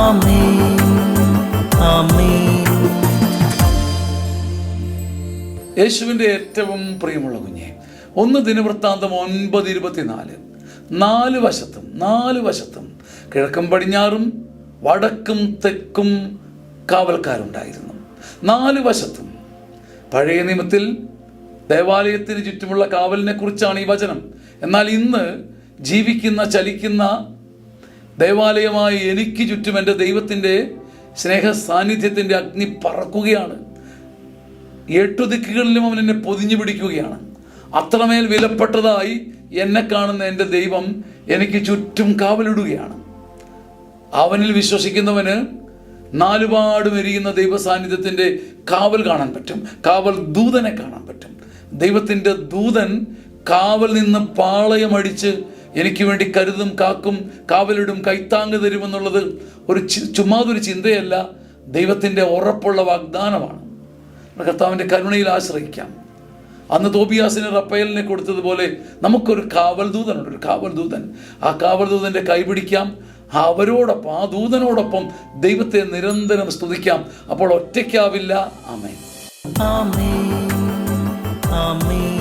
ആമേൻ ആമേൻ. യേശുവിൻ്റെ ഏറ്റവും പ്രിയമുള്ള കുഞ്ഞെ, 1 ദിനവൃത്താന്തം 9:24. 4 വശത്തും കിഴക്കും പടിഞ്ഞാറും വടക്കും തെക്കും കാവൽക്കാരുണ്ടായിരുന്നു. 4 വശത്തും. പഴയ നിയമത്തിൽ ദേവാലയത്തിന് ചുറ്റുമുള്ള കാവലിനെ കുറിച്ചാണ് ഈ വചനം. എന്നാൽ ഇന്ന് ജീവിക്കുന്ന ചലിക്കുന്ന ദേവാലയമായി എനിക്ക് ചുറ്റും എൻ്റെ ദൈവത്തിൻ്റെ സ്നേഹ സാന്നിധ്യത്തിൻ്റെ അഗ്നി പറക്കുകയാണ്. 8 ദിക്കുകളിലും അവൻ എന്നെ പൊതിഞ്ഞു പിടിക്കുകയാണ്. അത്രമേൽ വിലപ്പെട്ടതായി എന്നെ കാണുന്ന എൻ്റെ ദൈവം എനിക്ക് ചുറ്റും കാവലിടുകയാണ്. അവനിൽ വിശ്വസിക്കുന്നവന് നാലുപാടും എരിയുന്ന ദൈവ സാന്നിധ്യത്തിൻ്റെ കാവൽ കാണാൻ പറ്റും. കാവൽ ദൂതനെ കാണാൻ പറ്റും. ദൈവത്തിൻ്റെ ദൂതൻ കാവൽ നിന്ന് പാളയമടിച്ച് എനിക്ക് വേണ്ടി കരുതും, കാക്കും, കാവലിടും, കൈത്താങ്ങ് തരുമെന്നുള്ളത് ചുമ്മാതൊരു ചിന്തയല്ല, ദൈവത്തിൻ്റെ ഉറപ്പുള്ള വാഗ്ദാനമാണ്. കർത്താവിൻ്റെ കരുണയിൽ ആശ്രയിക്കാം. അന്ന് തോബിയാസിന് റപ്പയലിനെ കൊടുത്തതുപോലെ നമുക്കൊരു കാവൽ ദൂതനുണ്ട്, ഒരു കാവൽ ദൂതൻ. ആ കാവൽ ദൂതൻ്റെ കൈപിടിക്കാം. അവരോടൊപ്പം, ആ ദൂതനോടൊപ്പം ദൈവത്തെ നിരന്തരം സ്തുതിക്കാം. അപ്പോൾ ഒറ്റയ്ക്കാവില്ല. ആമേൻ ആമേൻ ആമേൻ.